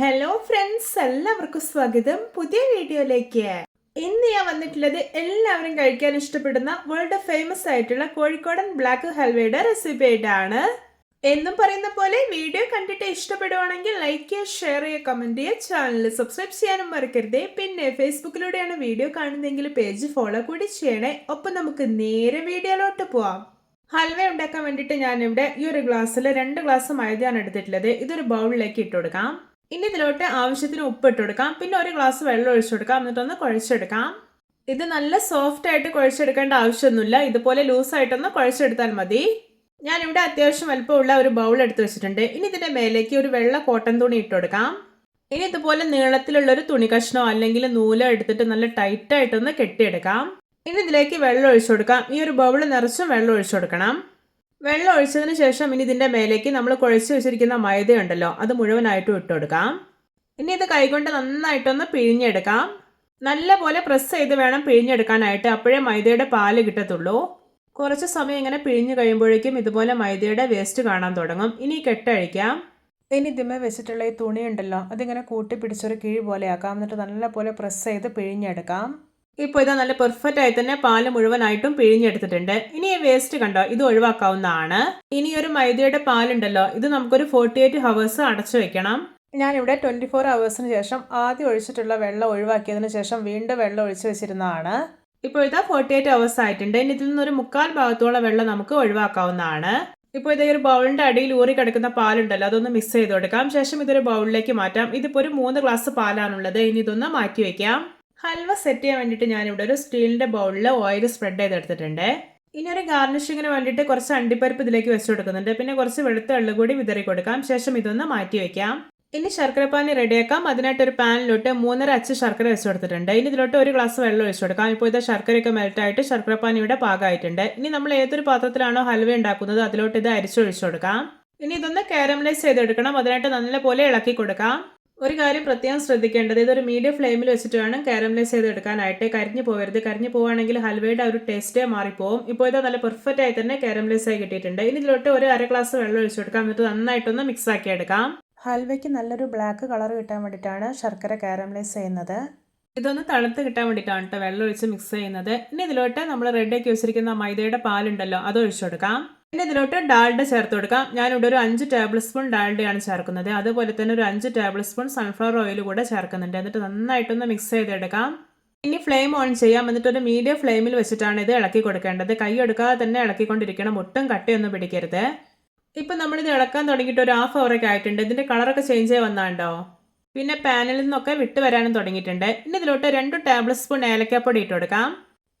Hello friends, എല്ലാവർക്കും സ്വാഗതം പുതിയ വീഡിയോയിലേക്ക്. ഇന്ന് ഞാൻ വന്നിട്ടുള്ളത് എല്ലാവരും കഴിക്കാൻ ഇഷ്ടപ്പെടുന്ന വേൾഡ് ഫേമസ് ആയിട്ടുള്ള കോഴിക്കോടൻ ബ്ലാക്ക് ഹൽവയുടെ റെസിപ്പി ആയിട്ടാണ്. എന്നും പറയുന്ന പോലെ വീഡിയോ കണ്ടിട്ട് ഇഷ്ടപ്പെടുവാണെങ്കിൽ ലൈക്ക് ചെയ്യുക, ഷെയർ ചെയ്യുക, കമന്റ് ചെയ്യുക, ചാനൽ സബ്സ്ക്രൈബ് ചെയ്യാനും മറക്കരുതേ. പിന്നെ ഫേസ്ബുക്കിലൂടെയാണ് വീഡിയോ കാണുന്നതെങ്കിൽ പേജ് ഫോളോ കൂടി ചെയ്യണേ. ഒപ്പം നമുക്ക് നേരെ വീഡിയോയിലോട്ട് പോവാം. ഹൽവ ഉണ്ടാക്കാൻ വേണ്ടിയിട്ട് ഞാനിവിടെ ഈ ഒരു ഗ്ലാസ്സിൽ 2 ഗ്ലാസ് മൈദയാണ് എടുത്തിട്ടുള്ളത്. ഇതൊരു ബൗളിലേക്ക് ഇട്ട് കൊടുക്കാം. ഇനി ഇതിലോട്ട് ആവശ്യത്തിന് ഉപ്പ് ഇട്ട് കൊടുക്കാം. പിന്നെ 1 ഗ്ലാസ് വെള്ളം ഒഴിച്ചു കൊടുക്കാം. എന്നിട്ടൊന്ന് കുഴച്ചെടുക്കാം. ഇത് നല്ല സോഫ്റ്റ് ആയിട്ട് കുഴച്ചെടുക്കേണ്ട ആവശ്യമൊന്നുമില്ല. ഇതുപോലെ ലൂസായിട്ടൊന്ന് കുഴച്ചെടുത്താൽ മതി. ഞാനിവിടെ അത്യാവശ്യം വലുപ്പമുള്ള ഒരു ബൗൾ എടുത്ത് വെച്ചിട്ടുണ്ട്. ഇനി ഇതിന്റെ മേലേക്ക് ഒരു വെള്ള കോട്ടൺ തുണി ഇട്ട് കൊടുക്കാം. ഇനി ഇതുപോലെ നീളത്തിലുള്ള ഒരു തുണി കഷ്ണോ അല്ലെങ്കിൽ നൂലോ എടുത്തിട്ട് നല്ല ടൈറ്റായിട്ടൊന്ന് കെട്ടിയെടുക്കാം. ഇനി ഇതിലേക്ക് വെള്ളം ഒഴിച്ചു കൊടുക്കാം. ഈ ഒരു ബൗൾ നിറച്ചും വെള്ളം ഒഴിച്ചു കൊടുക്കണം. വെള്ളം ഒഴിച്ചതിന് ശേഷം ഇനി ഇതിന്റെ മേലേക്ക് നമ്മൾ കുഴച്ച് വെച്ചിരിക്കുന്ന മൈദ ഉണ്ടല്ലോ, അത് മുഴുവനായിട്ടും ഇട്ട് കൊടുക്കാം. ഇനി ഇത് കൈകൊണ്ട് നന്നായിട്ടൊന്ന് പിഴിഞ്ഞെടുക്കാം. നല്ല പോലെ പ്രസ് ചെയ്ത് വേണം പിഴിഞ്ഞെടുക്കാനായിട്ട്, അപ്പോഴേ മൈദയുടെ പാല് കിട്ടത്തുള്ളൂ. കുറച്ച് സമയം ഇങ്ങനെ പിഴിഞ്ഞു കഴിയുമ്പോഴേക്കും ഇതുപോലെ മൈദയുടെ വേസ്റ്റ് കാണാൻ തുടങ്ങും. ഇനി കെട്ടഴിക്കാം. ഇനി ഇതിമേ വെച്ചിട്ടുള്ള ഈ തുണി ഉണ്ടല്ലോ, അതിങ്ങനെ കൂട്ടി പിടിച്ചൊരു കിഴി പോലെ ആക്കാം. എന്നിട്ട് നല്ല പോലെ പ്രസ് ചെയ്ത് പിഴിഞ്ഞെടുക്കാം. ഇപ്പോൾ ഇതാ നല്ല പെർഫെക്റ്റ് ആയി തന്നെ പാല് മുഴുവനായിട്ടും പിഴിഞ്ഞെടുത്തിട്ടുണ്ട്. ഇനി ഈ വേസ്റ്റ് കണ്ടോ, ഇത് ഒഴിവാക്കാവുന്നതാണ്. ഇനി ഒരു മൈദയുടെ പാലുണ്ടല്ലോ, ഇത് നമുക്കൊരു 48 ഹവേഴ്സ് അടച്ചു വെക്കണം. ഞാനിവിടെ 24 ഹവേഴ്സിന് ശേഷം ആദ്യം ഒഴിച്ചിട്ടുള്ള വെള്ളം ഒഴിവാക്കിയതിന് ശേഷം വീണ്ടും വെള്ളം ഒഴിച്ചു വെച്ചിരുന്നതാണ്. ഇപ്പോൾ ഇതാ 48 ഹവേഴ്സ് ആയിട്ടുണ്ട്. ഇനി ഇതിൽ നിന്നൊരു 1/4 ഭാഗത്തോളം വെള്ളം നമുക്ക് ഒഴിവാക്കാവുന്നതാണ്. ഇപ്പോൾ ഇതേ ഒരു ബൗളിന്റെ അടിയിൽ ഊറി കിടക്കുന്ന പാലുണ്ടല്ലോ, അതൊന്ന് മിക്സ് ചെയ്ത് കൊടുക്കാം. ശേഷം ഇതൊരു ബൗളിലേക്ക് മാറ്റാം. ഇതിപ്പോൾ ഒരു 3 ഗ്ലാസ് പാലാണുള്ളത്. ഇനി ഇതൊന്ന് മാറ്റി വെക്കാം. ഹൽവ സെറ്റ് ചെയ്യാൻ വേണ്ടിയിട്ട് ഞാനിവിടെ ഒരു സ്റ്റീലിന്റെ ബൗളിൽ ഓയിൽ സ്പ്രെഡ് ചെയ്തെടുത്തിട്ടുണ്ട്. ഇനി ഒരു ഗാർണിഷിങ്ങിന് വേണ്ടിയിട്ട് കുറച്ച് അണ്ടിപ്പരിപ്പ് ഇതിലേക്ക് വെച്ച് കൊടുക്കുന്നുണ്ട്. പിന്നെ കുറച്ച് വെളുത്ത എള്ളു കൂടി വിതറി കൊടുക്കാം. ശേഷം ഇതൊന്ന് മാറ്റി വെക്കാം. ഇനി ശർക്കരപ്പാനി റെഡിയാക്കാം. അതിനായിട്ട് ഒരു പാനിലോട്ട് 3.5 അച്ച് ശർക്കര വെച്ച് കൊടുത്തിട്ടുണ്ട്. ഇനി ഇതിലോട്ട് 1 ഗ്ലാസ് വെള്ളം ഒഴിച്ചു കൊടുക്കാം. ഇപ്പോൾ ഇത് ശർക്കരയൊക്കെ മെൽറ്റായിട്ട് ശർക്കരപ്പാനിയുടെ പാകമായിട്ടുണ്ട്. ഇനി നമ്മൾ ഏതൊരു പാത്രത്തിലാണോ ഹൽവ ഉണ്ടാക്കുന്നത് അതിലോട്ട് ഇത് അരിച്ചൊഴിച്ചു കൊടുക്കാം. ഇനി ഇതൊന്ന് കാരമലൈസ് ചെയ്തെടുക്കണം. അതിനായിട്ട് നല്ലപോലെ ഇളക്കി കൊടുക്കാം. ഒരു കാര്യം പ്രത്യേകം ശ്രദ്ധിക്കേണ്ടത്, ഇതൊരു മീഡിയം ഫ്ലെയിമിൽ വെച്ചിട്ട് വേണം കാരമലൈസ് ചെയ്തെടുക്കാനായിട്ട്. കരിഞ്ഞു പോകരുത്. കരിഞ്ഞു പോവുകയാണെങ്കിൽ ഹൽവയുടെ ഒരു ടേസ്റ്റേ മാറിപ്പോവും. ഇപ്പോൾ ഇത് നല്ല പെർഫെക്റ്റ് ആയി തന്നെ കാരമലൈസ് ആയി കിട്ടിയിട്ടുണ്ട്. ഇനി ഇതിലോട്ട് ഒരു 1/2 ഗ്ലാസ് വെള്ളം ഒഴിച്ചു കൊടുക്കാം. എന്നിട്ട് നന്നായിട്ടൊന്ന് മിക്സ് ആക്കി എടുക്കാം. ഹൽവയ്ക്ക് നല്ലൊരു ബ്ലാക്ക് കളർ കിട്ടാൻ വേണ്ടിയിട്ടാണ് ശർക്കര കാരമലൈസ് ചെയ്യുന്നത്. ഇതൊന്ന് തണുത്ത് കിട്ടാൻ വേണ്ടിയിട്ടാണ് കേട്ടോ വെള്ളം ഒഴിച്ച് മിക്സ് ചെയ്യുന്നത്. ഇനി ഇതിലോട്ട് നമ്മൾ റെഡിയാക്കി വെച്ചിരിക്കുന്ന മൈദയുടെ പാലുണ്ടല്ലോ, അത് ഒഴിച്ചു കൊടുക്കാം. പിന്നെ ഇതിലോട്ട് ഡാൽഡ ചേർത്ത് കൊടുക്കാം. ഞാനിവിടെ ഒരു 5 ടേബിൾ സ്പൂൺ ഡാൽഡയാണ് ചേർക്കുന്നത്. അതുപോലെ തന്നെ ഒരു 5 ടേബിൾ സ്പൂൺ സൺഫ്ലവർ ഓയിൽ കൂടെ ചേർക്കുന്നുണ്ട്. എന്നിട്ട് നന്നായിട്ടൊന്ന് മിക്സ് ചെയ്തെടുക്കാം. ഇനി ഫ്ലെയിം ഓൺ ചെയ്യാം. എന്നിട്ട് ഒരു മീഡിയം ഫ്ലെയിമിൽ വെച്ചിട്ടാണ് ഇത് ഇളക്കി കൊടുക്കേണ്ടത്. കൈ എടുക്കാതെ തന്നെ ഇളക്കിക്കൊണ്ടിരിക്കണം. ഒട്ടും കട്ടിയൊന്നും പിടിക്കരുത്. ഇപ്പം നമ്മളിത് ഇളക്കാൻ തുടങ്ങിയിട്ട് ഒരു 1/2 ഹവറൊക്കെ ആയിട്ടുണ്ട്. ഇതിന്റെ കളറൊക്കെ ചേഞ്ച് ആയി വന്നാണ്ടോ. പിന്നെ പാനിൽ നിന്നൊക്കെ വിട്ട് വരാനും തുടങ്ങിയിട്ടുണ്ട്. ഇനി ഇതിലോട്ട് 2 ടേബിൾ സ്പൂൺ ഏലക്കാപ്പൊടി ഇട്ട് കൊടുക്കാം.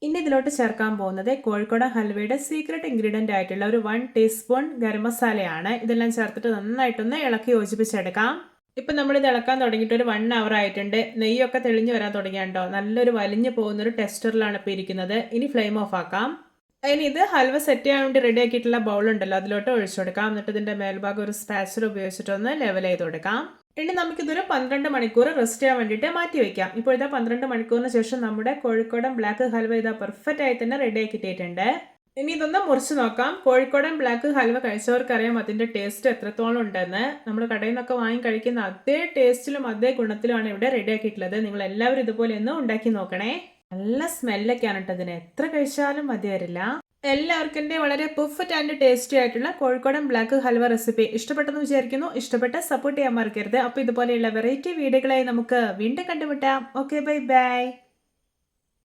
ഇനി ഇതിലോട്ട് ചേർക്കാൻ പോകുന്നത് കോഴിക്കോടൻ ഹൽവയുടെ സീക്രട്ട് ഇൻഗ്രീഡിയൻ്റ് ആയിട്ടുള്ള ഒരു 1 ടീസ്പൂൺ ഗരം മസാലയാണ്. ഇതെല്ലാം ചേർത്തിട്ട് നന്നായിട്ടൊന്ന് ഇളക്കി യോജിപ്പിച്ചെടുക്കാം. ഇപ്പം നമ്മളിത് ഇളക്കാൻ തുടങ്ങിയിട്ട് ഒരു 1 അവർ ആയിട്ടുണ്ട്. നെയ്യൊക്കെ തെളിഞ്ഞു വരാൻ തുടങ്ങിയാണ്ടോ. നല്ലൊരു വലിഞ്ഞു പോകുന്നൊരു ടെക്സ്ചറിലാണ് ഇപ്പോൾ ഇരിക്കുന്നത്. ഇനി ഫ്ലെയിം ഓഫ് ആക്കാം. ഇനി ഇത് ഹൽവ സെറ്റ് ചെയ്യാൻ വേണ്ടി റെഡി ആക്കിയിട്ടുള്ള ബൗളുണ്ടല്ലോ, അതിലോട്ട് ഒഴിച്ചു കൊടുക്കാം. എന്നിട്ട് ഇതിൻ്റെ മേൽഭാഗം ഒരു സ്പാച്ചർ ഉപയോഗിച്ചിട്ടൊന്ന് ലെവൽ ചെയ്ത് കൊടുക്കാം. ഇനി നമുക്കിതൊരു 12 മണിക്കൂർ റെസ്റ്റ് ചെയ്യാൻ വേണ്ടിയിട്ട് മാറ്റി വെക്കാം. ഇപ്പോഴത്തെ 12 മണിക്കൂറിന് ശേഷം നമ്മുടെ കോഴിക്കോടൻ ബ്ലാക്ക് ഹൽവ ഇതാ പെർഫെക്റ്റ് ആയി തന്നെ റെഡി ആക്കിയിട്ടുണ്ട്. ഇനി ഇതൊന്ന് മുറിച്ച് നോക്കാം. കോഴിക്കോടൻ ബ്ലാക്ക് ഹൽവ കഴിച്ചവർക്കറിയാം അതിൻ്റെ ടേസ്റ്റ് എത്രത്തോളം ഉണ്ടെന്ന്. നമ്മൾ കടയിൽ നിന്നൊക്കെ വാങ്ങി കഴിക്കുന്ന അതേ ടേസ്റ്റിലും അതേ ഗുണത്തിലുമാണ് ഇവിടെ റെഡി ആക്കിയിട്ടുള്ളത്. നിങ്ങൾ എല്ലാവരും ഇതുപോലെ ഒന്ന് ഉണ്ടാക്കി നോക്കണേ. നല്ല സ്മെല്ലൊക്കെയാണ് കേട്ടോ ഇതിന്. എത്ര കഴിച്ചാലും മതി വരില്ല. എല്ലാവർക്കും എൻ്റെ വളരെ പെർഫെക്റ്റ് ആൻഡ് ടേസ്റ്റി ആയിട്ടുള്ള കോഴിക്കോടൻ ബ്ലാക്ക് ഹൽവ റെസിപ്പി ഇഷ്ടപ്പെട്ടെന്ന് വിചാരിക്കുന്നു. ഇഷ്ടപ്പെട്ട സപ്പോർട്ട് ചെയ്യാൻ മറക്കരുത്. അപ്പോൾ ഇതുപോലെയുള്ള വെറൈറ്റി വീഡിയോകളായി നമുക്ക് വീണ്ടും കണ്ടുമുട്ടാം. Okay, bye bye.